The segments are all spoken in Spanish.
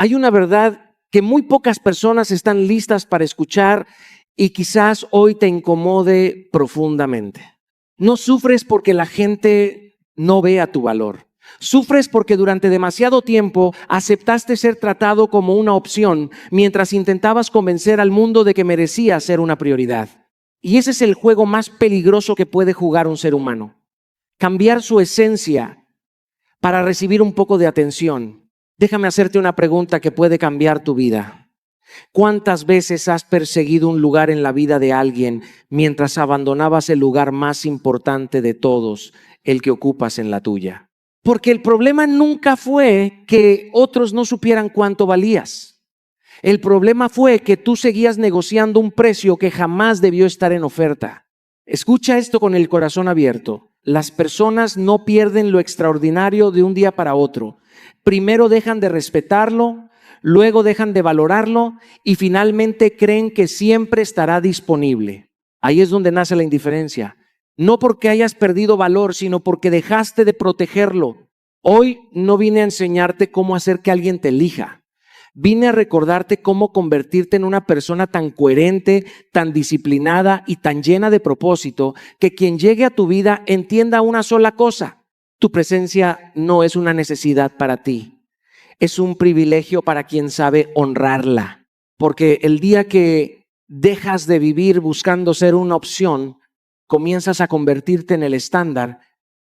Hay una verdad que muy pocas personas están listas para escuchar y quizás hoy te incomode profundamente. No sufres porque la gente no vea tu valor. Sufres porque durante demasiado tiempo aceptaste ser tratado como una opción mientras intentabas convencer al mundo de que merecías ser una prioridad. Y ese es el juego más peligroso que puede jugar un ser humano. Cambiar su esencia para recibir un poco de atención. Déjame hacerte una pregunta que puede cambiar tu vida. ¿Cuántas veces has perseguido un lugar en la vida de alguien mientras abandonabas el lugar más importante de todos, el que ocupas en la tuya? Porque el problema nunca fue que otros no supieran cuánto valías. El problema fue que tú seguías negociando un precio que jamás debió estar en oferta. Escucha esto con el corazón abierto. Las personas no pierden lo extraordinario de un día para otro. Primero dejan de respetarlo, luego dejan de valorarlo y finalmente creen que siempre estará disponible. Ahí es donde nace la indiferencia. No porque hayas perdido valor, sino porque dejaste de protegerlo. Hoy no vine a enseñarte cómo hacer que alguien te elija. Vine a recordarte cómo convertirte en una persona tan coherente, tan disciplinada y tan llena de propósito que quien llegue a tu vida entienda una sola cosa. Tu presencia no es una necesidad para ti. Es un privilegio para quien sabe honrarla. Porque el día que dejas de vivir buscando ser una opción, comienzas a convertirte en el estándar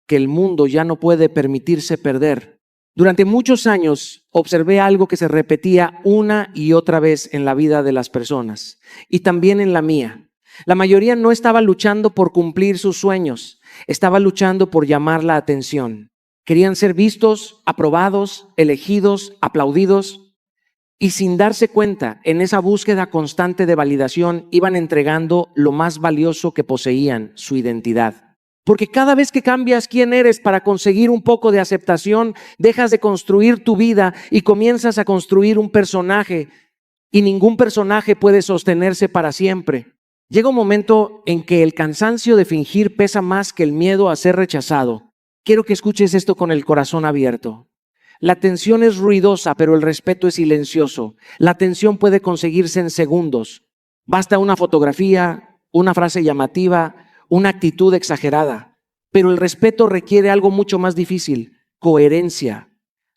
que el mundo ya no puede permitirse perder. Durante muchos años observé algo que se repetía una y otra vez en la vida de las personas y también en la mía. La mayoría no estaba luchando por cumplir sus sueños, estaba luchando por llamar la atención. Querían ser vistos, aprobados, elegidos, aplaudidos. Y sin darse cuenta, en esa búsqueda constante de validación, iban entregando lo más valioso que poseían, su identidad. Porque cada vez que cambias quién eres para conseguir un poco de aceptación, dejas de construir tu vida y comienzas a construir un personaje. Y ningún personaje puede sostenerse para siempre. Llega un momento en que el cansancio de fingir pesa más que el miedo a ser rechazado. Quiero que escuches esto con el corazón abierto. La atención es ruidosa, pero el respeto es silencioso. La atención puede conseguirse en segundos. Basta una fotografía, una frase llamativa, una actitud exagerada. Pero el respeto requiere algo mucho más difícil: coherencia.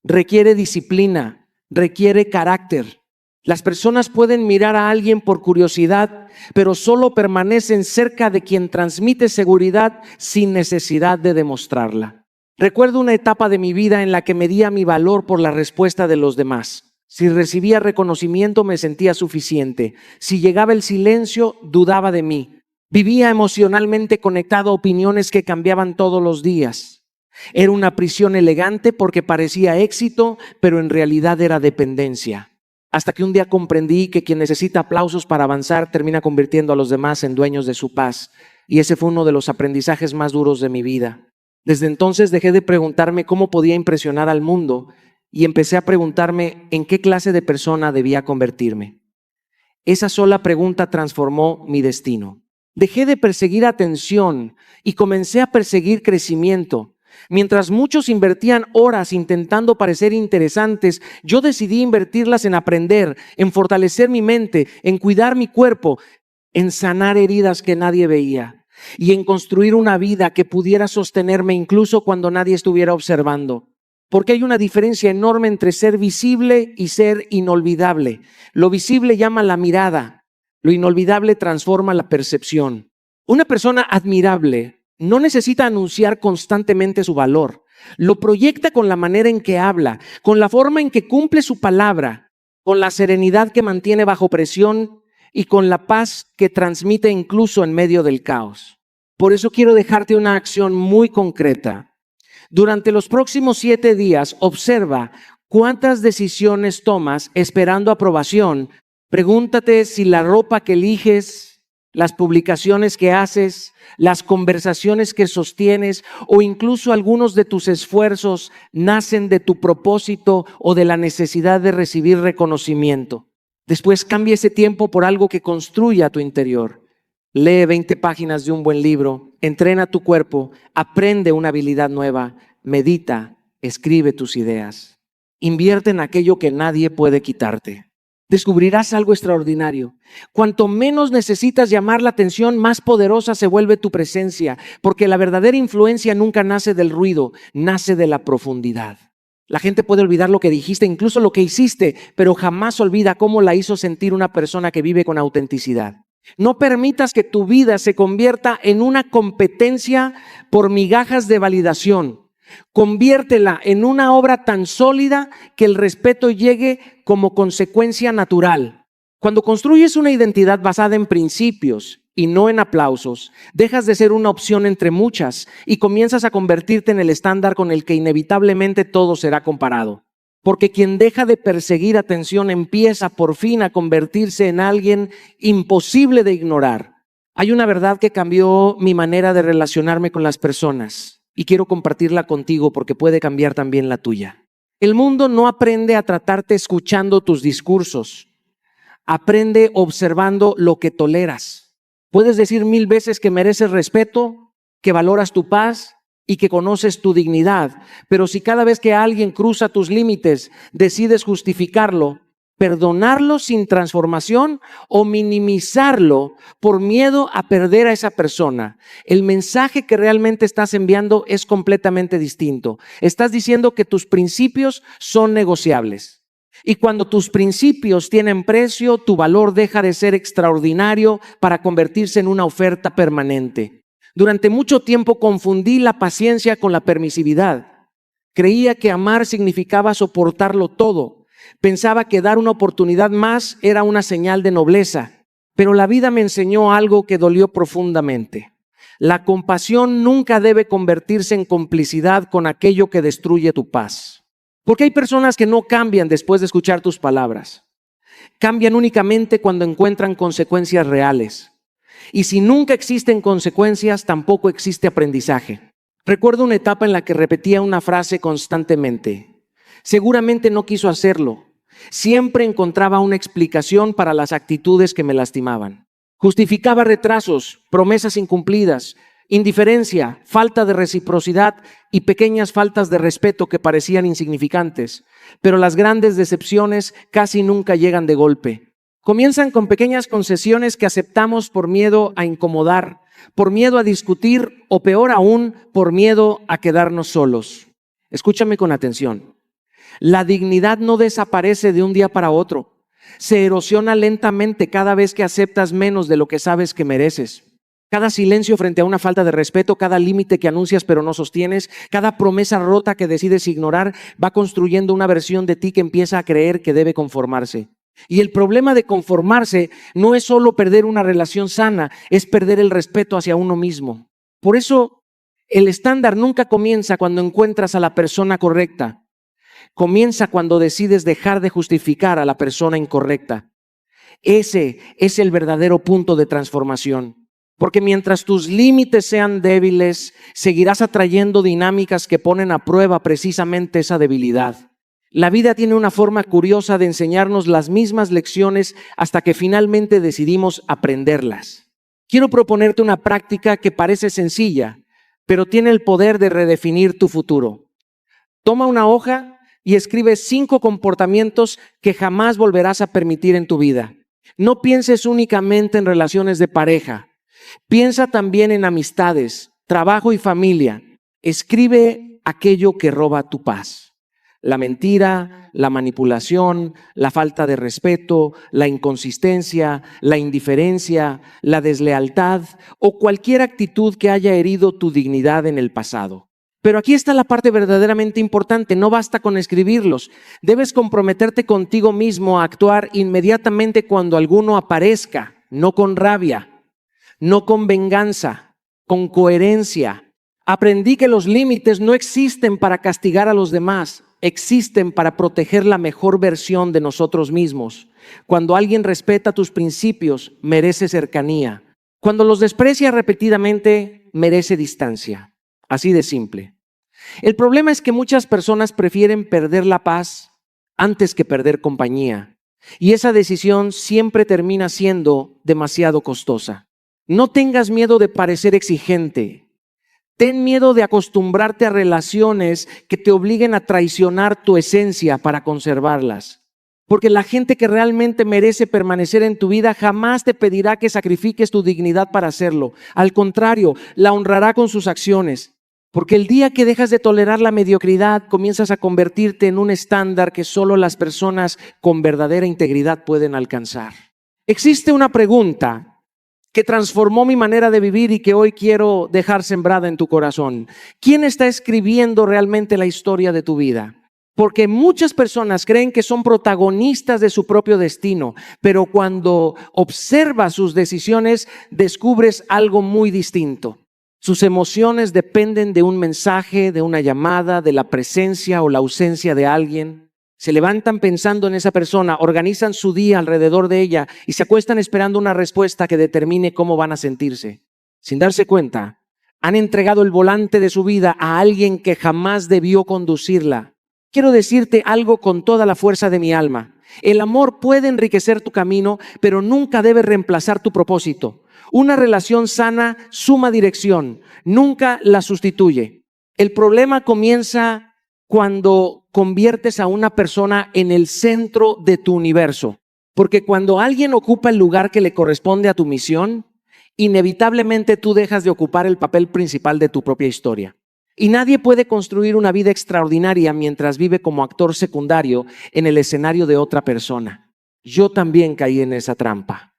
Requiere disciplina, requiere carácter. Las personas pueden mirar a alguien por curiosidad, pero solo permanecen cerca de quien transmite seguridad sin necesidad de demostrarla. Recuerdo una etapa de mi vida en la que medía mi valor por la respuesta de los demás. Si recibía reconocimiento, me sentía suficiente. Si llegaba el silencio, dudaba de mí. Vivía emocionalmente conectado a opiniones que cambiaban todos los días. Era una prisión elegante porque parecía éxito, pero en realidad era dependencia. Hasta que un día comprendí que quien necesita aplausos para avanzar termina convirtiendo a los demás en dueños de su paz. Y ese fue uno de los aprendizajes más duros de mi vida. Desde entonces dejé de preguntarme cómo podía impresionar al mundo y empecé a preguntarme en qué clase de persona debía convertirme. Esa sola pregunta transformó mi destino. Dejé de perseguir atención y comencé a perseguir crecimiento. Mientras muchos invertían horas intentando parecer interesantes, yo decidí invertirlas en aprender, en fortalecer mi mente, en cuidar mi cuerpo, en sanar heridas que nadie veía y en construir una vida que pudiera sostenerme incluso cuando nadie estuviera observando. Porque hay una diferencia enorme entre ser visible y ser inolvidable. Lo visible llama la mirada, lo inolvidable transforma la percepción. Una persona admirable no necesita anunciar constantemente su valor. Lo proyecta con la manera en que habla, con la forma en que cumple su palabra, con la serenidad que mantiene bajo presión y con la paz que transmite incluso en medio del caos. Por eso quiero dejarte una acción muy concreta. Durante los próximos 7 días, observa cuántas decisiones tomas esperando aprobación. Pregúntate si la ropa que eliges, las publicaciones que haces, las conversaciones que sostienes o incluso algunos de tus esfuerzos nacen de tu propósito o de la necesidad de recibir reconocimiento. Después cambia ese tiempo por algo que construya tu interior. Lee 20 páginas de un buen libro, entrena tu cuerpo, aprende una habilidad nueva, medita, escribe tus ideas. Invierte en aquello que nadie puede quitarte. Descubrirás algo extraordinario. Cuanto menos necesitas llamar la atención, más poderosa se vuelve tu presencia, porque la verdadera influencia nunca nace del ruido, nace de la profundidad. La gente puede olvidar lo que dijiste, incluso lo que hiciste, pero jamás olvida cómo la hizo sentir una persona que vive con autenticidad. No permitas que tu vida se convierta en una competencia por migajas de validación. Conviértela en una obra tan sólida que el respeto llegue como consecuencia natural. Cuando construyes una identidad basada en principios y no en aplausos, dejas de ser una opción entre muchas y comienzas a convertirte en el estándar con el que inevitablemente todo será comparado. Porque quien deja de perseguir atención empieza por fin a convertirse en alguien imposible de ignorar. Hay una verdad que cambió mi manera de relacionarme con las personas y quiero compartirla contigo porque puede cambiar también la tuya. El mundo no aprende a tratarte escuchando tus discursos, aprende observando lo que toleras. Puedes decir 1000 veces que mereces respeto, que valoras tu paz y que conoces tu dignidad, pero si cada vez que alguien cruza tus límites decides justificarlo, perdonarlo sin transformación o minimizarlo por miedo a perder a esa persona, el mensaje que realmente estás enviando es completamente distinto. Estás diciendo que tus principios son negociables. Y cuando tus principios tienen precio, tu valor deja de ser extraordinario para convertirse en una oferta permanente. Durante mucho tiempo confundí la paciencia con la permisividad. Creía que amar significaba soportarlo todo. Pensaba que dar una oportunidad más era una señal de nobleza. Pero la vida me enseñó algo que dolió profundamente. La compasión nunca debe convertirse en complicidad con aquello que destruye tu paz. Porque hay personas que no cambian después de escuchar tus palabras. Cambian únicamente cuando encuentran consecuencias reales. Y si nunca existen consecuencias, tampoco existe aprendizaje. Recuerdo una etapa en la que repetía una frase constantemente. Seguramente no quiso hacerlo. Siempre encontraba una explicación para las actitudes que me lastimaban. Justificaba retrasos, promesas incumplidas, indiferencia, falta de reciprocidad y pequeñas faltas de respeto que parecían insignificantes. Pero las grandes decepciones casi nunca llegan de golpe. Comienzan con pequeñas concesiones que aceptamos por miedo a incomodar, por miedo a discutir o peor aún, por miedo a quedarnos solos. Escúchame con atención. La dignidad no desaparece de un día para otro. Se erosiona lentamente cada vez que aceptas menos de lo que sabes que mereces. Cada silencio frente a una falta de respeto, cada límite que anuncias pero no sostienes, cada promesa rota que decides ignorar, va construyendo una versión de ti que empieza a creer que debe conformarse. Y el problema de conformarse no es solo perder una relación sana, es perder el respeto hacia uno mismo. Por eso, el estándar nunca comienza cuando encuentras a la persona correcta. Comienza cuando decides dejar de justificar a la persona incorrecta. Ese es el verdadero punto de transformación. Porque mientras tus límites sean débiles, seguirás atrayendo dinámicas que ponen a prueba precisamente esa debilidad. La vida tiene una forma curiosa de enseñarnos las mismas lecciones hasta que finalmente decidimos aprenderlas. Quiero proponerte una práctica que parece sencilla, pero tiene el poder de redefinir tu futuro. Toma una hoja y escribe 5 comportamientos que jamás volverás a permitir en tu vida. No pienses únicamente en relaciones de pareja. Piensa también en amistades, trabajo y familia. Escribe aquello que roba tu paz. La mentira, la manipulación, la falta de respeto, la inconsistencia, la indiferencia, la deslealtad o cualquier actitud que haya herido tu dignidad en el pasado. Pero aquí está la parte verdaderamente importante, no basta con escribirlos. Debes comprometerte contigo mismo a actuar inmediatamente cuando alguno aparezca, no con rabia, no con venganza, con coherencia. Aprendí que los límites no existen para castigar a los demás. Existen para proteger la mejor versión de nosotros mismos. Cuando alguien respeta tus principios, merece cercanía. Cuando los desprecia repetidamente, merece distancia. Así de simple. El problema es que muchas personas prefieren perder la paz antes que perder compañía. Y esa decisión siempre termina siendo demasiado costosa. No tengas miedo de parecer exigente. Ten miedo de acostumbrarte a relaciones que te obliguen a traicionar tu esencia para conservarlas. Porque la gente que realmente merece permanecer en tu vida jamás te pedirá que sacrifiques tu dignidad para hacerlo. Al contrario, la honrará con sus acciones. Porque el día que dejas de tolerar la mediocridad, comienzas a convertirte en un estándar que solo las personas con verdadera integridad pueden alcanzar. Existe una pregunta que transformó mi manera de vivir y que hoy quiero dejar sembrada en tu corazón. ¿Quién está escribiendo realmente la historia de tu vida? Porque muchas personas creen que son protagonistas de su propio destino, pero cuando observas sus decisiones, descubres algo muy distinto. Sus emociones dependen de un mensaje, de una llamada, de la presencia o la ausencia de alguien. Se levantan pensando en esa persona, organizan su día alrededor de ella y se acuestan esperando una respuesta que determine cómo van a sentirse. Sin darse cuenta, han entregado el volante de su vida a alguien que jamás debió conducirla. Quiero decirte algo con toda la fuerza de mi alma. El amor puede enriquecer tu camino, pero nunca debe reemplazar tu propósito. Una relación sana suma dirección, nunca la sustituye. El problema comienza cuando conviertes a una persona en el centro de tu universo. Porque cuando alguien ocupa el lugar que le corresponde a tu misión, inevitablemente tú dejas de ocupar el papel principal de tu propia historia. Y nadie puede construir una vida extraordinaria mientras vive como actor secundario en el escenario de otra persona. Yo también caí en esa trampa.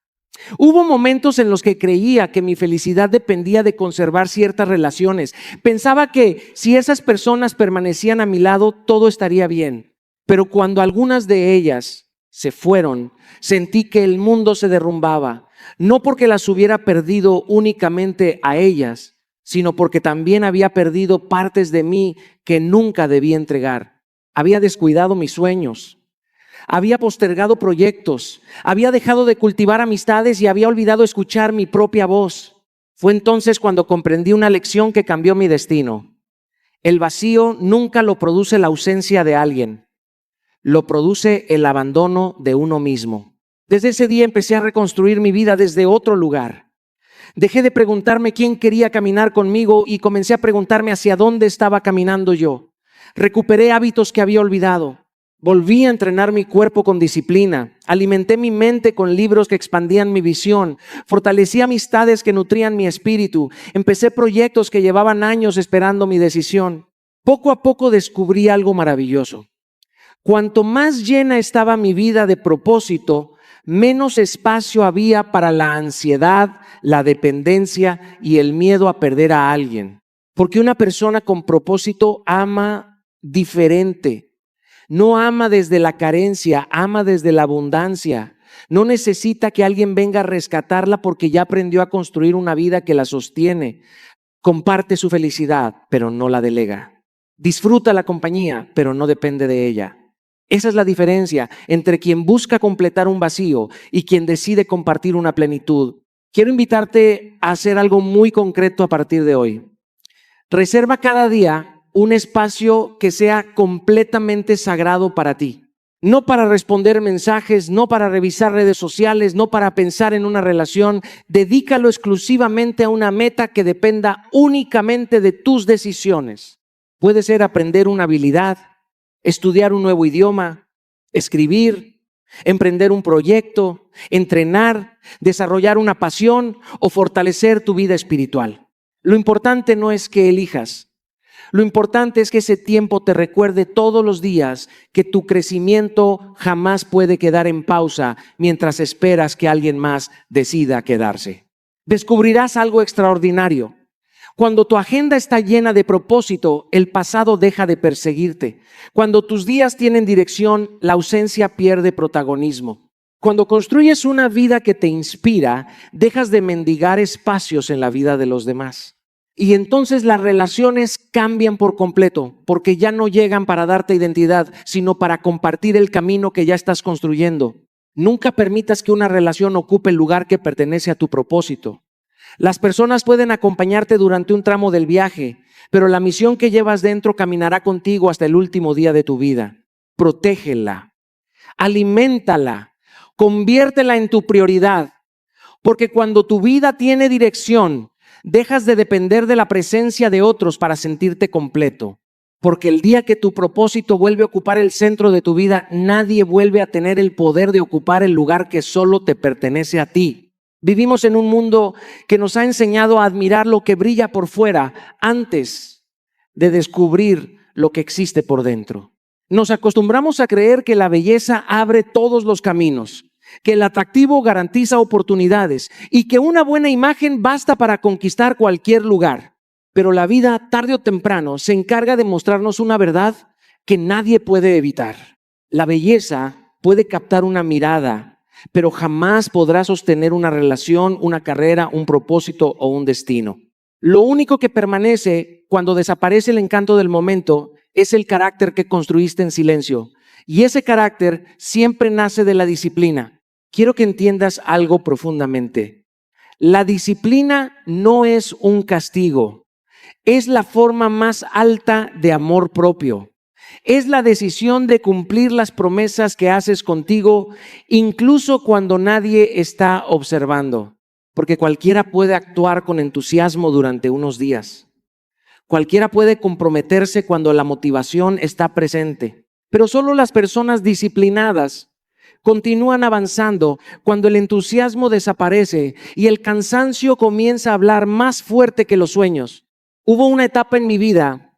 Hubo momentos en los que creía que mi felicidad dependía de conservar ciertas relaciones. Pensaba que si esas personas permanecían a mi lado, todo estaría bien. Pero cuando algunas de ellas se fueron, sentí que el mundo se derrumbaba. No porque las hubiera perdido únicamente a ellas, sino porque también había perdido partes de mí que nunca debí entregar. Había descuidado mis sueños. Había postergado proyectos, había dejado de cultivar amistades y había olvidado escuchar mi propia voz. Fue entonces cuando comprendí una lección que cambió mi destino. El vacío nunca lo produce la ausencia de alguien, lo produce el abandono de uno mismo. Desde ese día empecé a reconstruir mi vida desde otro lugar. Dejé de preguntarme quién quería caminar conmigo y comencé a preguntarme hacia dónde estaba caminando yo. Recuperé hábitos que había olvidado. Volví a entrenar mi cuerpo con disciplina, alimenté mi mente con libros que expandían mi visión, fortalecí amistades que nutrían mi espíritu, empecé proyectos que llevaban años esperando mi decisión. Poco a poco descubrí algo maravilloso. Cuanto más llena estaba mi vida de propósito, menos espacio había para la ansiedad, la dependencia y el miedo a perder a alguien. Porque una persona con propósito ama diferente. No ama desde la carencia, ama desde la abundancia. No necesita que alguien venga a rescatarla porque ya aprendió a construir una vida que la sostiene. Comparte su felicidad, pero no la delega. Disfruta la compañía, pero no depende de ella. Esa es la diferencia entre quien busca completar un vacío y quien decide compartir una plenitud. Quiero invitarte a hacer algo muy concreto a partir de hoy. Reserva cada día un espacio que sea completamente sagrado para ti. No para responder mensajes, no para revisar redes sociales, no para pensar en una relación. Dedícalo exclusivamente a una meta que dependa únicamente de tus decisiones. Puede ser aprender una habilidad, estudiar un nuevo idioma, escribir, emprender un proyecto, entrenar, desarrollar una pasión o fortalecer tu vida espiritual. Lo importante no es que elijas. Lo importante es que ese tiempo te recuerde todos los días que tu crecimiento jamás puede quedar en pausa mientras esperas que alguien más decida quedarse. Descubrirás algo extraordinario. Cuando tu agenda está llena de propósito, el pasado deja de perseguirte. Cuando tus días tienen dirección, la ausencia pierde protagonismo. Cuando construyes una vida que te inspira, dejas de mendigar espacios en la vida de los demás. Y entonces las relaciones cambian por completo, porque ya no llegan para darte identidad, sino para compartir el camino que ya estás construyendo. Nunca permitas que una relación ocupe el lugar que pertenece a tu propósito. Las personas pueden acompañarte durante un tramo del viaje, pero la misión que llevas dentro caminará contigo hasta el último día de tu vida. Protégela, aliméntala, conviértela en tu prioridad, porque cuando tu vida tiene dirección, dejas de depender de la presencia de otros para sentirte completo. Porque el día que tu propósito vuelve a ocupar el centro de tu vida, nadie vuelve a tener el poder de ocupar el lugar que solo te pertenece a ti. Vivimos en un mundo que nos ha enseñado a admirar lo que brilla por fuera antes de descubrir lo que existe por dentro. Nos acostumbramos a creer que la belleza abre todos los caminos, que el atractivo garantiza oportunidades y que una buena imagen basta para conquistar cualquier lugar. Pero la vida, tarde o temprano, se encarga de mostrarnos una verdad que nadie puede evitar. La belleza puede captar una mirada, pero jamás podrá sostener una relación, una carrera, un propósito o un destino. Lo único que permanece cuando desaparece el encanto del momento es el carácter que construiste en silencio. Y ese carácter siempre nace de la disciplina. Quiero que entiendas algo profundamente. La disciplina no es un castigo. Es la forma más alta de amor propio. Es la decisión de cumplir las promesas que haces contigo, incluso cuando nadie está observando. Porque cualquiera puede actuar con entusiasmo durante unos días. Cualquiera puede comprometerse cuando la motivación está presente. Pero solo las personas disciplinadas continúan avanzando cuando el entusiasmo desaparece y el cansancio comienza a hablar más fuerte que los sueños. Hubo una etapa en mi vida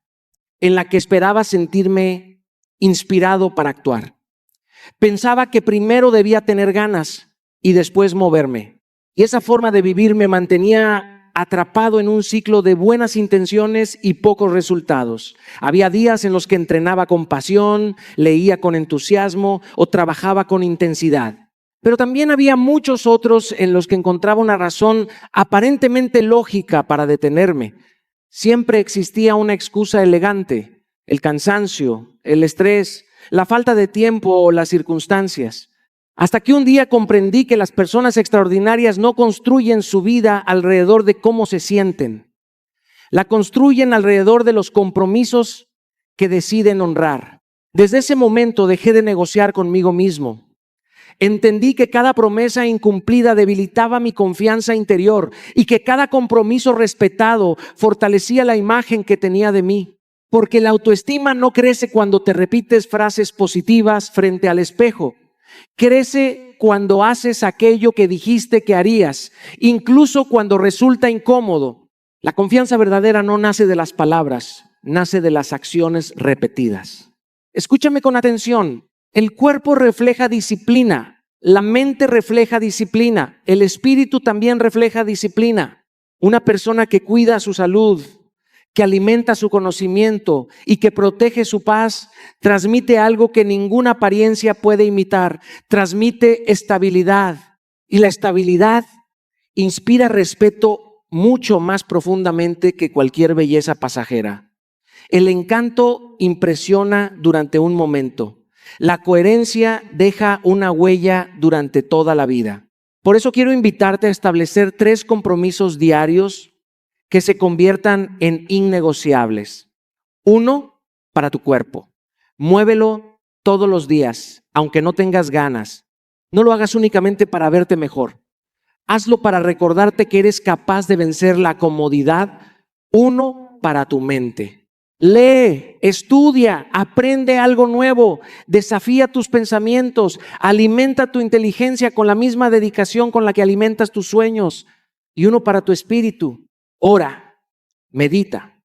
en la que esperaba sentirme inspirado para actuar. Pensaba que primero debía tener ganas y después moverme. Y esa forma de vivir me mantenía atrapado en un ciclo de buenas intenciones y pocos resultados. Había días en los que entrenaba con pasión, leía con entusiasmo o trabajaba con intensidad. Pero también había muchos otros en los que encontraba una razón aparentemente lógica para detenerme. Siempre existía una excusa elegante: el cansancio, el estrés, la falta de tiempo o las circunstancias. Hasta que un día comprendí que las personas extraordinarias no construyen su vida alrededor de cómo se sienten. La construyen alrededor de los compromisos que deciden honrar. Desde ese momento dejé de negociar conmigo mismo. Entendí que cada promesa incumplida debilitaba mi confianza interior y que cada compromiso respetado fortalecía la imagen que tenía de mí. Porque la autoestima no crece cuando te repites frases positivas frente al espejo. Crece cuando haces aquello que dijiste que harías, incluso cuando resulta incómodo. La confianza verdadera no nace de las palabras, nace de las acciones repetidas. Escúchame con atención. El cuerpo refleja disciplina, la mente refleja disciplina, el espíritu también refleja disciplina. Una persona que cuida su salud, que alimenta su conocimiento y que protege su paz, transmite algo que ninguna apariencia puede imitar. Transmite estabilidad. Y la estabilidad inspira respeto mucho más profundamente que cualquier belleza pasajera. El encanto impresiona durante un momento. La coherencia deja una huella durante toda la vida. Por eso quiero invitarte a establecer 3 compromisos diarios que se conviertan en innegociables. 1, para tu cuerpo. Muévelo todos los días, aunque no tengas ganas. No lo hagas únicamente para verte mejor. Hazlo para recordarte que eres capaz de vencer la comodidad. 1, para tu mente. Lee, estudia, aprende algo nuevo, desafía tus pensamientos, alimenta tu inteligencia con la misma dedicación con la que alimentas tus sueños. Y 1, para tu espíritu. Ora, medita,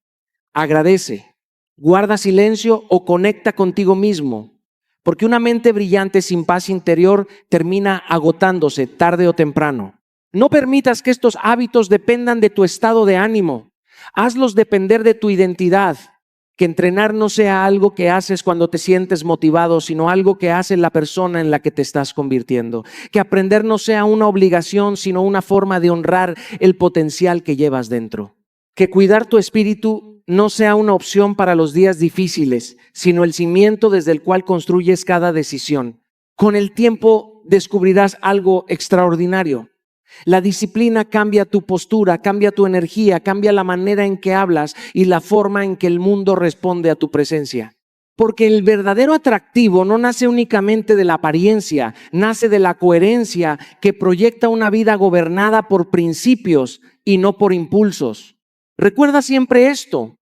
agradece, guarda silencio o conecta contigo mismo, porque una mente brillante sin paz interior termina agotándose tarde o temprano. No permitas que estos hábitos dependan de tu estado de ánimo. Hazlos depender de tu identidad. Que entrenar no sea algo que haces cuando te sientes motivado, sino algo que hace la persona en la que te estás convirtiendo. Que aprender no sea una obligación, sino una forma de honrar el potencial que llevas dentro. Que cuidar tu espíritu no sea una opción para los días difíciles, sino el cimiento desde el cual construyes cada decisión. Con el tiempo descubrirás algo extraordinario. La disciplina cambia tu postura, cambia tu energía, cambia la manera en que hablas y la forma en que el mundo responde a tu presencia. Porque el verdadero atractivo no nace únicamente de la apariencia, nace de la coherencia que proyecta una vida gobernada por principios y no por impulsos. Recuerda siempre esto: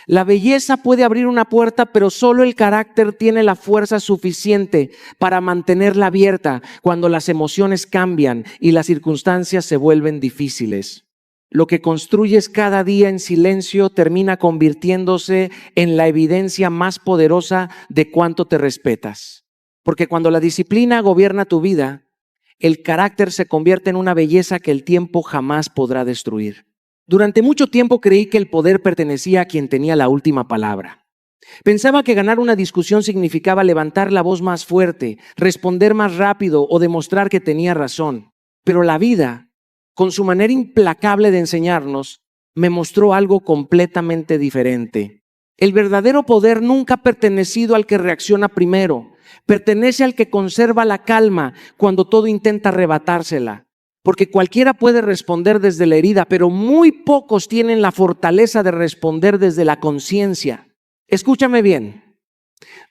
la belleza puede abrir una puerta, pero solo el carácter tiene la fuerza suficiente para mantenerla abierta cuando las emociones cambian y las circunstancias se vuelven difíciles. Lo que construyes cada día en silencio termina convirtiéndose en la evidencia más poderosa de cuánto te respetas. Porque cuando la disciplina gobierna tu vida, el carácter se convierte en una belleza que el tiempo jamás podrá destruir. Durante mucho tiempo creí que el poder pertenecía a quien tenía la última palabra. Pensaba que ganar una discusión significaba levantar la voz más fuerte, responder más rápido o demostrar que tenía razón. Pero la vida, con su manera implacable de enseñarnos, me mostró algo completamente diferente. El verdadero poder nunca ha pertenecido al que reacciona primero. Pertenece al que conserva la calma cuando todo intenta arrebatársela. Porque cualquiera puede responder desde la herida, pero muy pocos tienen la fortaleza de responder desde la conciencia. Escúchame bien.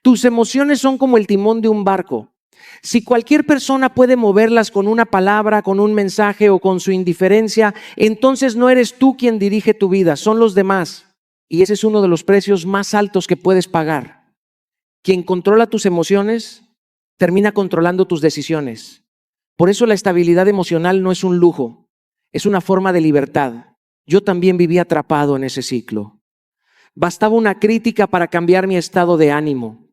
Tus emociones son como el timón de un barco. Si cualquier persona puede moverlas con una palabra, con un mensaje o con su indiferencia, entonces no eres tú quien dirige tu vida, son los demás. Y ese es uno de los precios más altos que puedes pagar. Quien controla tus emociones termina controlando tus decisiones. Por eso la estabilidad emocional no es un lujo, es una forma de libertad. Yo también viví atrapado en ese ciclo. Bastaba una crítica para cambiar mi estado de ánimo.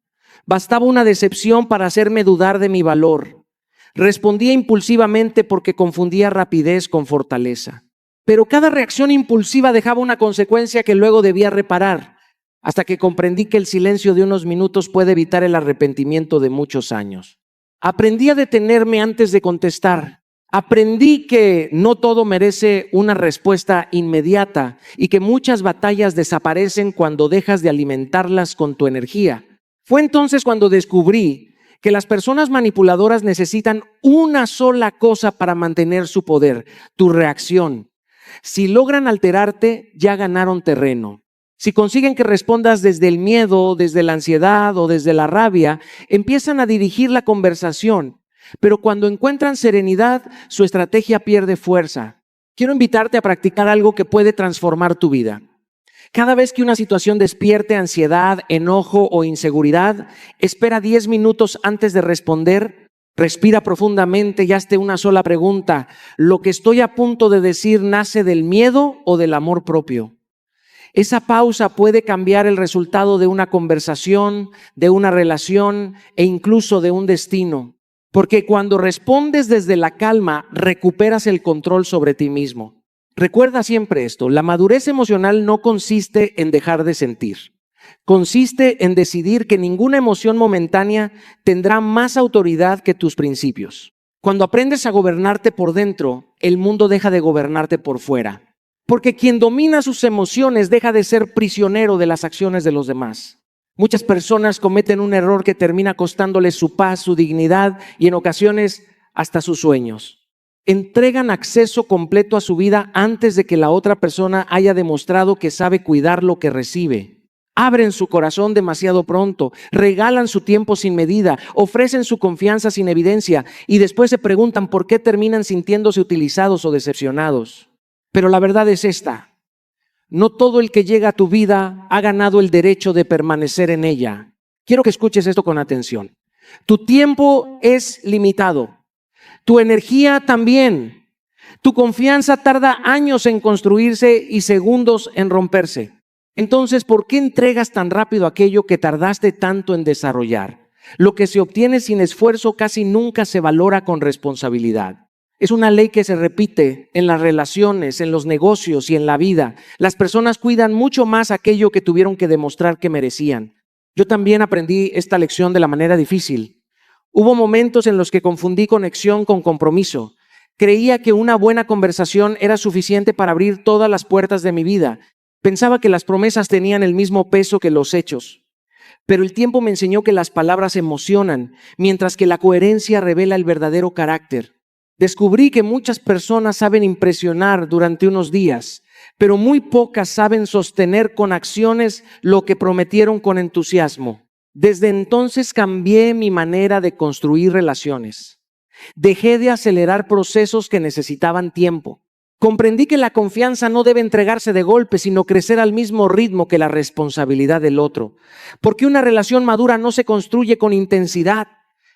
Bastaba una decepción para hacerme dudar de mi valor. Respondía impulsivamente porque confundía rapidez con fortaleza. Pero cada reacción impulsiva dejaba una consecuencia que luego debía reparar, hasta que comprendí que el silencio de unos minutos puede evitar el arrepentimiento de muchos años. Aprendí a detenerme antes de contestar. Aprendí que no todo merece una respuesta inmediata y que muchas batallas desaparecen cuando dejas de alimentarlas con tu energía. Fue entonces cuando descubrí que las personas manipuladoras necesitan una sola cosa para mantener su poder: tu reacción. Si logran alterarte, ya ganaron terreno. Si consiguen que respondas desde el miedo, desde la ansiedad o desde la rabia, empiezan a dirigir la conversación. Pero cuando encuentran serenidad, su estrategia pierde fuerza. Quiero invitarte a practicar algo que puede transformar tu vida. Cada vez que una situación despierte ansiedad, enojo o inseguridad, espera 10 minutos antes de responder. Respira profundamente y hazte una sola pregunta: ¿lo que estoy a punto de decir nace del miedo o del amor propio? Esa pausa puede cambiar el resultado de una conversación, de una relación e incluso de un destino. Porque cuando respondes desde la calma, recuperas el control sobre ti mismo. Recuerda siempre esto: la madurez emocional no consiste en dejar de sentir. Consiste en decidir que ninguna emoción momentánea tendrá más autoridad que tus principios. Cuando aprendes a gobernarte por dentro, el mundo deja de gobernarte por fuera. Porque quien domina sus emociones deja de ser prisionero de las acciones de los demás. Muchas personas cometen un error que termina costándoles su paz, su dignidad y en ocasiones hasta sus sueños. Entregan acceso completo a su vida antes de que la otra persona haya demostrado que sabe cuidar lo que recibe. Abren su corazón demasiado pronto, regalan su tiempo sin medida, ofrecen su confianza sin evidencia y después se preguntan por qué terminan sintiéndose utilizados o decepcionados. Pero la verdad es esta: no todo el que llega a tu vida ha ganado el derecho de permanecer en ella. Quiero que escuches esto con atención. Tu tiempo es limitado. Tu energía también. Tu confianza tarda años en construirse y segundos en romperse. Entonces, ¿por qué entregas tan rápido aquello que tardaste tanto en desarrollar? Lo que se obtiene sin esfuerzo casi nunca se valora con responsabilidad. Es una ley que se repite en las relaciones, en los negocios y en la vida. Las personas cuidan mucho más aquello que tuvieron que demostrar que merecían. Yo también aprendí esta lección de la manera difícil. Hubo momentos en los que confundí conexión con compromiso. Creía que una buena conversación era suficiente para abrir todas las puertas de mi vida. Pensaba que las promesas tenían el mismo peso que los hechos. Pero el tiempo me enseñó que las palabras emocionan, mientras que la coherencia revela el verdadero carácter. Descubrí que muchas personas saben impresionar durante unos días, pero muy pocas saben sostener con acciones lo que prometieron con entusiasmo. Desde entonces cambié mi manera de construir relaciones. Dejé de acelerar procesos que necesitaban tiempo. Comprendí que la confianza no debe entregarse de golpe, sino crecer al mismo ritmo que la responsabilidad del otro. Porque una relación madura no se construye con intensidad,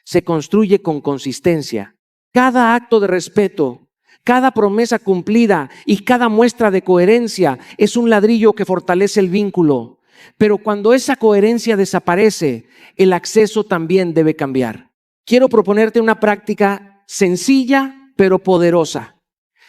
se construye con consistencia. Cada acto de respeto, cada promesa cumplida y cada muestra de coherencia es un ladrillo que fortalece el vínculo. Pero cuando esa coherencia desaparece, el acceso también debe cambiar. Quiero proponerte una práctica sencilla pero poderosa.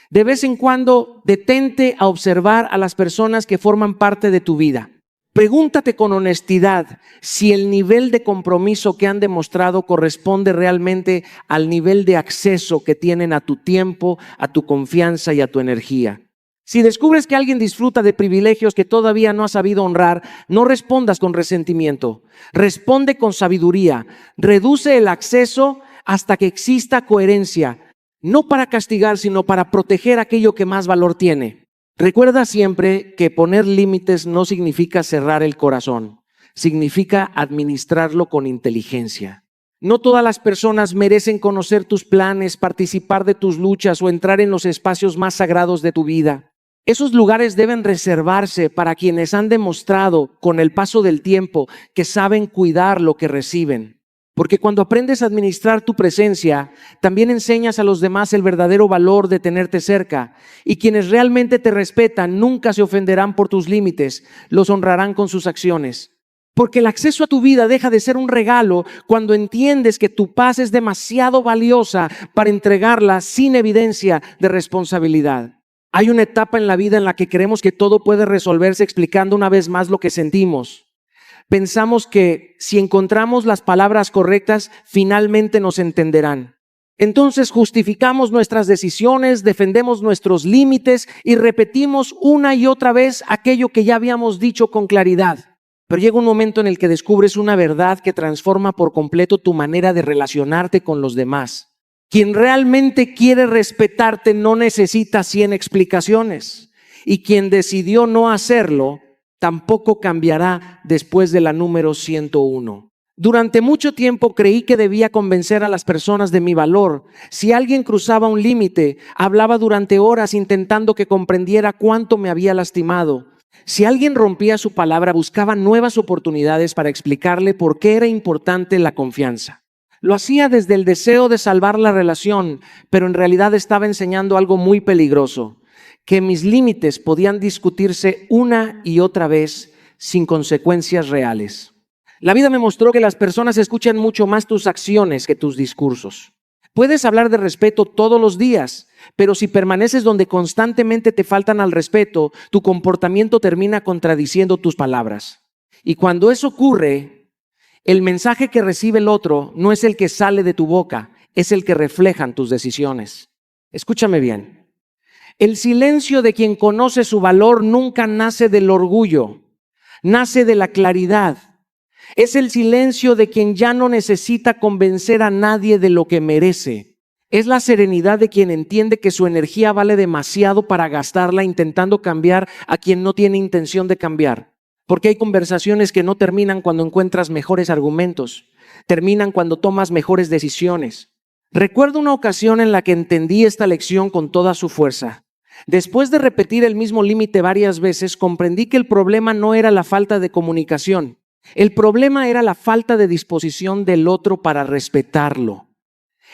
De vez en cuando, detente a observar a las personas que forman parte de tu vida. Pregúntate con honestidad si el nivel de compromiso que han demostrado corresponde realmente al nivel de acceso que tienen a tu tiempo, a tu confianza y a tu energía. Si descubres que alguien disfruta de privilegios que todavía no has sabido honrar, no respondas con resentimiento. Responde con sabiduría. Reduce el acceso hasta que exista coherencia. No para castigar, sino para proteger aquello que más valor tiene. Recuerda siempre que poner límites no significa cerrar el corazón, significa administrarlo con inteligencia. No todas las personas merecen conocer tus planes, participar de tus luchas o entrar en los espacios más sagrados de tu vida. Esos lugares deben reservarse para quienes han demostrado con el paso del tiempo que saben cuidar lo que reciben. Porque cuando aprendes a administrar tu presencia, también enseñas a los demás el verdadero valor de tenerte cerca. Y quienes realmente te respetan nunca se ofenderán por tus límites, los honrarán con sus acciones. Porque el acceso a tu vida deja de ser un regalo cuando entiendes que tu paz es demasiado valiosa para entregarla sin evidencia de responsabilidad. Hay una etapa en la vida en la que creemos que todo puede resolverse explicando una vez más lo que sentimos. Pensamos que si encontramos las palabras correctas, finalmente nos entenderán. Entonces justificamos nuestras decisiones, defendemos nuestros límites y repetimos una y otra vez aquello que ya habíamos dicho con claridad. Pero llega un momento en el que descubres una verdad que transforma por completo tu manera de relacionarte con los demás. Quien realmente quiere respetarte no necesita 100 explicaciones. Y quien decidió no hacerlo tampoco cambiará después de la número 101. Durante mucho tiempo creí que debía convencer a las personas de mi valor. Si alguien cruzaba un límite, hablaba durante horas intentando que comprendiera cuánto me había lastimado. Si alguien rompía su palabra, buscaba nuevas oportunidades para explicarle por qué era importante la confianza. Lo hacía desde el deseo de salvar la relación, pero en realidad estaba enseñando algo muy peligroso. Que mis límites podían discutirse una y otra vez sin consecuencias reales. La vida me mostró que las personas escuchan mucho más tus acciones que tus discursos. Puedes hablar de respeto todos los días, pero si permaneces donde constantemente te faltan al respeto, tu comportamiento termina contradiciendo tus palabras. Y cuando eso ocurre, el mensaje que recibe el otro no es el que sale de tu boca, es el que reflejan tus decisiones. Escúchame bien. El silencio de quien conoce su valor nunca nace del orgullo, nace de la claridad. Es el silencio de quien ya no necesita convencer a nadie de lo que merece. Es la serenidad de quien entiende que su energía vale demasiado para gastarla intentando cambiar a quien no tiene intención de cambiar. Porque hay conversaciones que no terminan cuando encuentras mejores argumentos, terminan cuando tomas mejores decisiones. Recuerdo una ocasión en la que entendí esta lección con toda su fuerza. Después de repetir el mismo límite varias veces, comprendí que el problema no era la falta de comunicación. El problema era la falta de disposición del otro para respetarlo.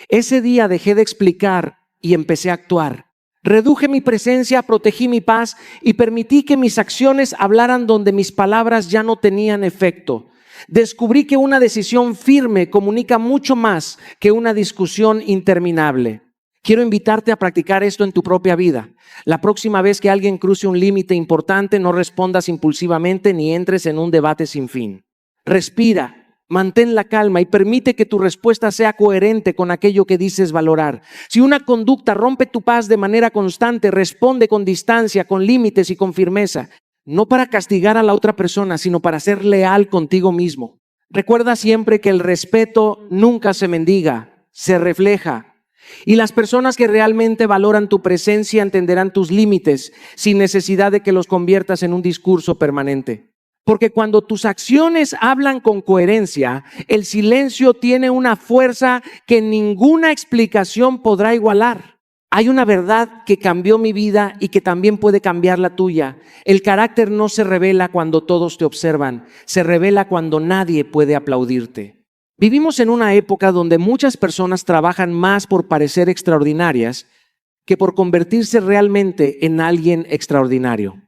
Ese día dejé de explicar y empecé a actuar. Reduje mi presencia, protegí mi paz y permití que mis acciones hablaran donde mis palabras ya no tenían efecto. Descubrí que una decisión firme comunica mucho más que una discusión interminable. Quiero invitarte a practicar esto en tu propia vida. La próxima vez que alguien cruce un límite importante, no respondas impulsivamente ni entres en un debate sin fin. Respira, mantén la calma y permite que tu respuesta sea coherente con aquello que dices valorar. Si una conducta rompe tu paz de manera constante, responde con distancia, con límites y con firmeza. No para castigar a la otra persona, sino para ser leal contigo mismo. Recuerda siempre que el respeto nunca se mendiga, se refleja. Y las personas que realmente valoran tu presencia entenderán tus límites sin necesidad de que los conviertas en un discurso permanente. Porque cuando tus acciones hablan con coherencia, el silencio tiene una fuerza que ninguna explicación podrá igualar. Hay una verdad que cambió mi vida y que también puede cambiar la tuya. El carácter no se revela cuando todos te observan, se revela cuando nadie puede aplaudirte. Vivimos en una época donde muchas personas trabajan más por parecer extraordinarias que por convertirse realmente en alguien extraordinario.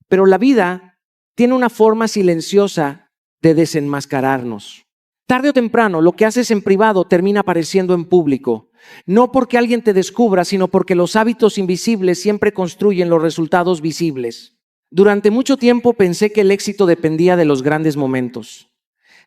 Pero la vida tiene una forma silenciosa de desenmascararnos. Tarde o temprano, lo que haces en privado termina apareciendo en público. No porque alguien te descubra, sino porque los hábitos invisibles siempre construyen los resultados visibles. Durante mucho tiempo pensé que el éxito dependía de los grandes momentos.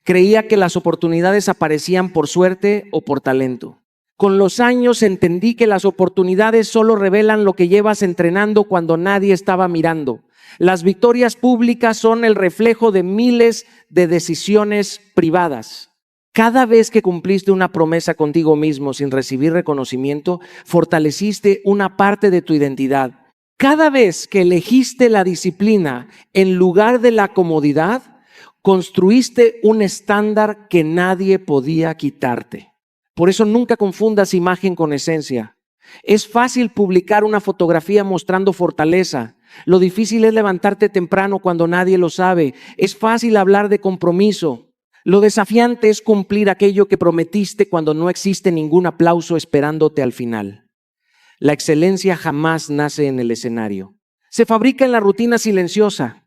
Creía que las oportunidades aparecían por suerte o por talento. Con los años entendí que las oportunidades solo revelan lo que llevas entrenando cuando nadie estaba mirando. Las victorias públicas son el reflejo de miles de decisiones privadas. Cada vez que cumpliste una promesa contigo mismo sin recibir reconocimiento, fortaleciste una parte de tu identidad. Cada vez que elegiste la disciplina en lugar de la comodidad, construiste un estándar que nadie podía quitarte. Por eso nunca confundas imagen con esencia. Es fácil publicar una fotografía mostrando fortaleza. Lo difícil es levantarte temprano cuando nadie lo sabe. Es fácil hablar de compromiso. Lo desafiante es cumplir aquello que prometiste cuando no existe ningún aplauso esperándote al final. La excelencia jamás nace en el escenario. Se fabrica en la rutina silenciosa,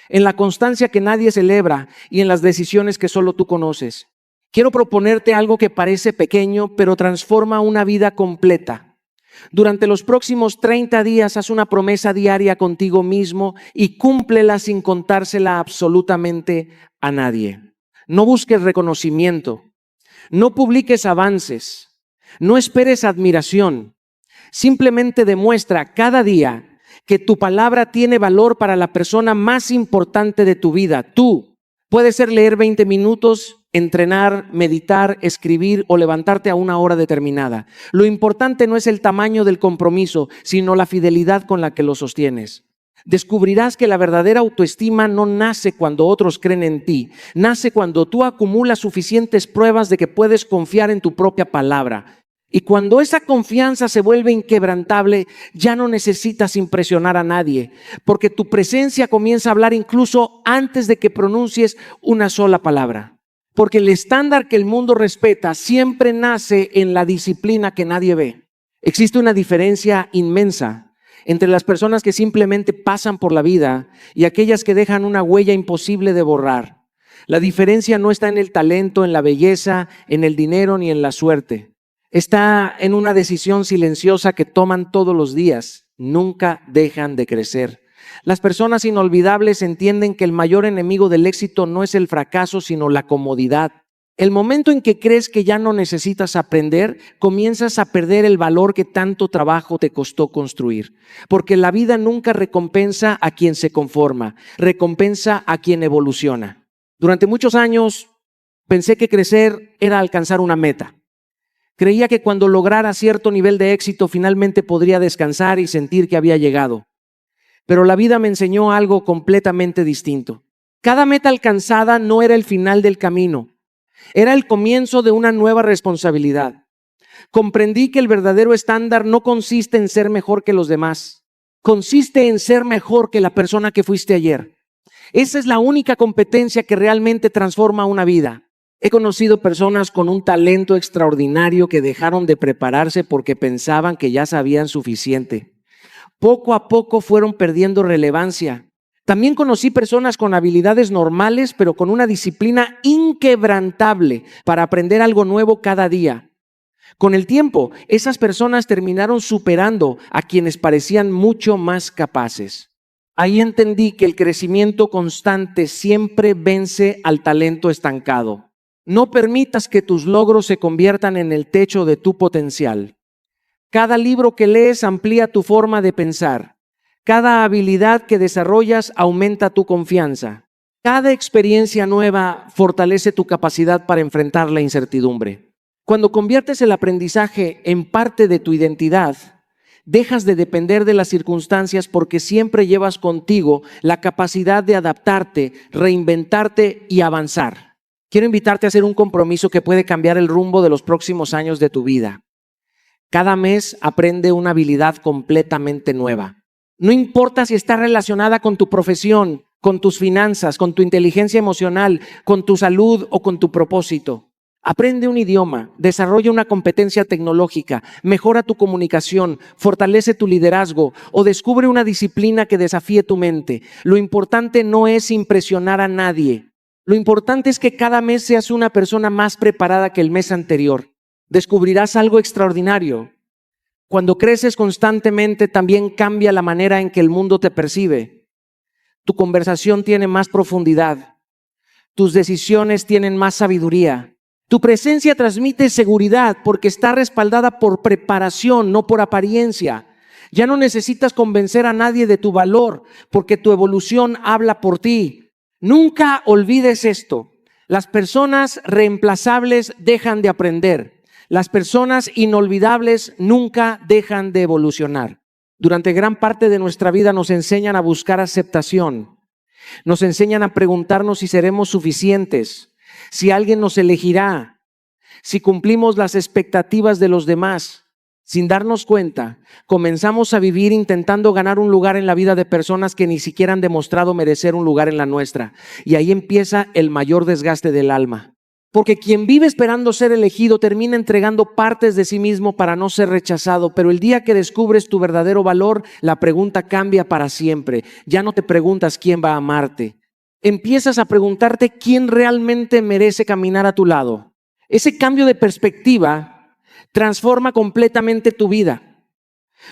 en la constancia que nadie celebra y en las decisiones que solo tú conoces. Quiero proponerte algo que parece pequeño, pero transforma una vida completa. Durante los próximos 30 días haz una promesa diaria contigo mismo y cúmplela sin contársela absolutamente a nadie. No busques reconocimiento, no publiques avances, no esperes admiración. Simplemente demuestra cada día que tu palabra tiene valor para la persona más importante de tu vida, tú. Puede ser leer 20 minutos, entrenar, meditar, escribir o levantarte a una hora determinada. Lo importante no es el tamaño del compromiso, sino la fidelidad con la que lo sostienes. Descubrirás que la verdadera autoestima no nace cuando otros creen en ti, nace cuando tú acumulas suficientes pruebas de que puedes confiar en tu propia palabra. Y cuando esa confianza se vuelve inquebrantable, ya no necesitas impresionar a nadie, porque tu presencia comienza a hablar incluso antes de que pronuncies una sola palabra. Porque el estándar que el mundo respeta siempre nace en la disciplina que nadie ve. Existe una diferencia inmensa entre las personas que simplemente pasan por la vida y aquellas que dejan una huella imposible de borrar. La diferencia no está en el talento, en la belleza, en el dinero ni en la suerte. Está en una decisión silenciosa que toman todos los días. Nunca dejan de crecer. Las personas inolvidables entienden que el mayor enemigo del éxito no es el fracaso, sino la comodidad. El momento en que crees que ya no necesitas aprender, comienzas a perder el valor que tanto trabajo te costó construir. Porque la vida nunca recompensa a quien se conforma, recompensa a quien evoluciona. Durante muchos años pensé que crecer era alcanzar una meta. Creía que cuando lograra cierto nivel de éxito finalmente podría descansar y sentir que había llegado. Pero la vida me enseñó algo completamente distinto. Cada meta alcanzada no era el final del camino, era el comienzo de una nueva responsabilidad. Comprendí que el verdadero estándar no consiste en ser mejor que los demás, consiste en ser mejor que la persona que fuiste ayer. Esa es la única competencia que realmente transforma una vida. He conocido personas con un talento extraordinario que dejaron de prepararse porque pensaban que ya sabían suficiente. Poco a poco fueron perdiendo relevancia. También conocí personas con habilidades normales, pero con una disciplina inquebrantable para aprender algo nuevo cada día. Con el tiempo, esas personas terminaron superando a quienes parecían mucho más capaces. Ahí entendí que el crecimiento constante siempre vence al talento estancado. No permitas que tus logros se conviertan en el techo de tu potencial. Cada libro que lees amplía tu forma de pensar. Cada habilidad que desarrollas aumenta tu confianza. Cada experiencia nueva fortalece tu capacidad para enfrentar la incertidumbre. Cuando conviertes el aprendizaje en parte de tu identidad, Dejas de depender de las circunstancias porque siempre llevas contigo la capacidad de adaptarte, reinventarte y avanzar. Quiero invitarte a hacer un compromiso que puede cambiar el rumbo de los próximos años de tu vida. Cada mes aprende una habilidad completamente nueva. No importa si está relacionada con tu profesión, con tus finanzas, con tu inteligencia emocional, con tu salud o con tu propósito. Aprende un idioma, desarrolla una competencia tecnológica, mejora tu comunicación, fortalece tu liderazgo o descubre una disciplina que desafíe tu mente. Lo importante no es impresionar a nadie. Lo importante es que cada mes seas una persona más preparada que el mes anterior. Descubrirás algo extraordinario. Cuando creces constantemente, también cambia la manera en que el mundo te percibe. Tu conversación tiene más profundidad. Tus decisiones tienen más sabiduría. Tu presencia transmite seguridad porque está respaldada por preparación, no por apariencia. Ya no necesitas convencer a nadie de tu valor porque tu evolución habla por ti. Nunca olvides esto. Las personas reemplazables dejan de aprender. Las personas inolvidables nunca dejan de evolucionar. Durante gran parte de nuestra vida nos enseñan a buscar aceptación. Nos enseñan a preguntarnos si seremos suficientes, si alguien nos elegirá, si cumplimos las expectativas de los demás. Sin darnos cuenta, comenzamos a vivir intentando ganar un lugar en la vida de personas que ni siquiera han demostrado merecer un lugar en la nuestra. Y ahí empieza el mayor desgaste del alma. Porque quien vive esperando ser elegido termina entregando partes de sí mismo para no ser rechazado. Pero el día que descubres tu verdadero valor, la pregunta cambia para siempre. Ya no te preguntas quién va a amarte. Empiezas a preguntarte quién realmente merece caminar a tu lado. Ese cambio de perspectiva transforma completamente tu vida,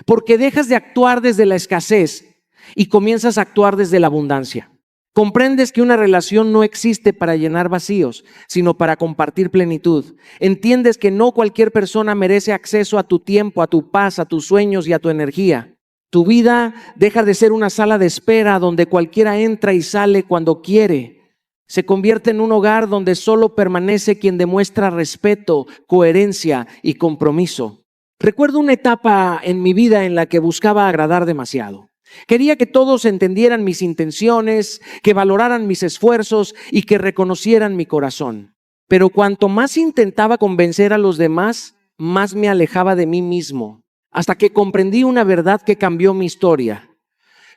porque dejas de actuar desde la escasez y comienzas a actuar desde la abundancia. Comprendes que una relación no existe para llenar vacíos, sino para compartir plenitud. Entiendes que no cualquier persona merece acceso a tu tiempo, a tu paz, a tus sueños y a tu energía. Tu vida deja de ser una sala de espera donde cualquiera entra y sale cuando quiere. Se convierte en un hogar donde solo permanece quien demuestra respeto, coherencia y compromiso. Recuerdo una etapa en mi vida en la que buscaba agradar demasiado. Quería que todos entendieran mis intenciones, que valoraran mis esfuerzos y que reconocieran mi corazón. Pero cuanto más intentaba convencer a los demás, más me alejaba de mí mismo, hasta que comprendí una verdad que cambió mi historia.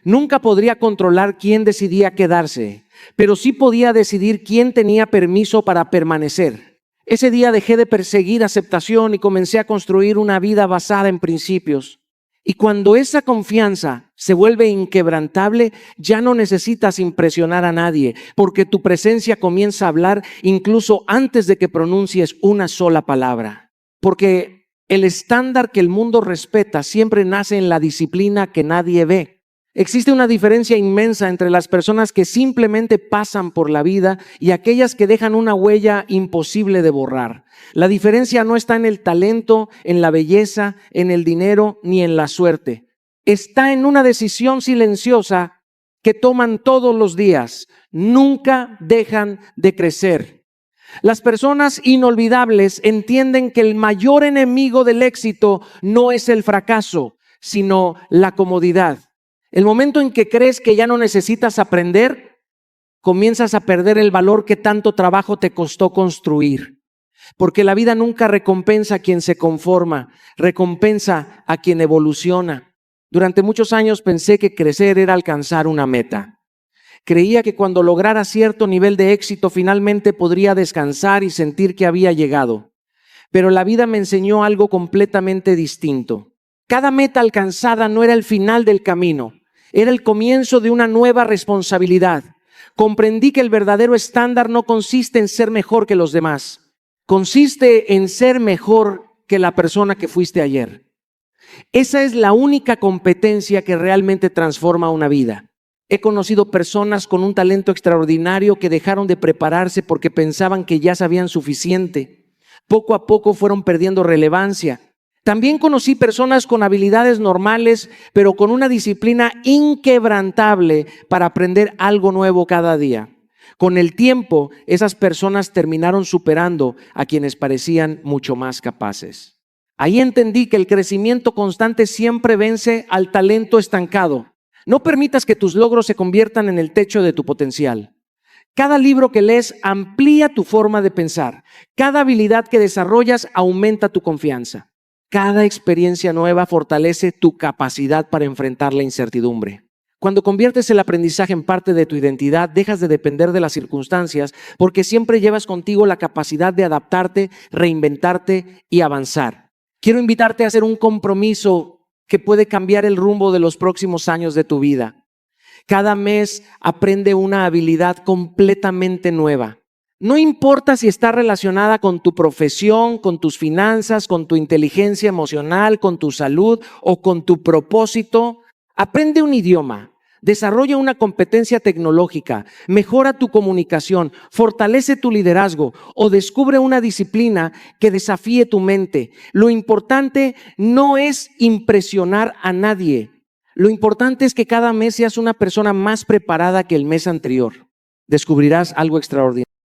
Nunca podría controlar quién decidía quedarse, pero sí podía decidir quién tenía permiso para permanecer. Ese día dejé de perseguir aceptación y comencé a construir una vida basada en principios. Y cuando esa confianza se vuelve inquebrantable, ya no necesitas impresionar a nadie, porque tu presencia comienza a hablar incluso antes de que pronuncies una sola palabra. Porque el estándar que el mundo respeta siempre nace en la disciplina que nadie ve. Existe una diferencia inmensa entre las personas que simplemente pasan por la vida y aquellas que dejan una huella imposible de borrar. La diferencia no está en el talento, en la belleza, en el dinero, ni en la suerte. Está en una decisión silenciosa que toman todos los días. Nunca dejan de crecer. Las personas inolvidables entienden que el mayor enemigo del éxito no es el fracaso, sino la comodidad. El momento en que crees que ya no necesitas aprender, comienzas a perder el valor que tanto trabajo te costó construir. Porque la vida nunca recompensa a quien se conforma, recompensa a quien evoluciona. Durante muchos años pensé que crecer era alcanzar una meta. Creía que cuando lograra cierto nivel de éxito finalmente podría descansar y sentir que había llegado. Pero la vida me enseñó algo completamente distinto. Cada meta alcanzada no era el final del camino, era el comienzo de una nueva responsabilidad. Comprendí que el verdadero estándar no consiste en ser mejor que los demás, consiste en ser mejor que la persona que fuiste ayer. Esa es la única competencia que realmente transforma una vida. He conocido personas con un talento extraordinario que dejaron de prepararse porque pensaban que ya sabían suficiente. Poco a poco fueron perdiendo relevancia. También conocí personas con habilidades normales, pero con una disciplina inquebrantable para aprender algo nuevo cada día. Con el tiempo, esas personas terminaron superando a quienes parecían mucho más capaces. Ahí entendí que el crecimiento constante siempre vence al talento estancado. No permitas que tus logros se conviertan en el techo de tu potencial. Cada libro que lees amplía tu forma de pensar. Cada habilidad que desarrollas aumenta tu confianza. Cada experiencia nueva fortalece tu capacidad para enfrentar la incertidumbre. Cuando conviertes el aprendizaje en parte de tu identidad, dejas de depender de las circunstancias porque siempre llevas contigo la capacidad de adaptarte, reinventarte y avanzar. Quiero invitarte a hacer un compromiso que puede cambiar el rumbo de los próximos años de tu vida. Cada mes aprende una habilidad completamente nueva. No importa si está relacionada con tu profesión, con tus finanzas, con tu inteligencia emocional, con tu salud o con tu propósito. Aprende un idioma, desarrolla una competencia tecnológica, mejora tu comunicación, fortalece tu liderazgo o descubre una disciplina que desafíe tu mente. Lo importante no es impresionar a nadie. Lo importante es que cada mes seas una persona más preparada que el mes anterior. Descubrirás algo extraordinario.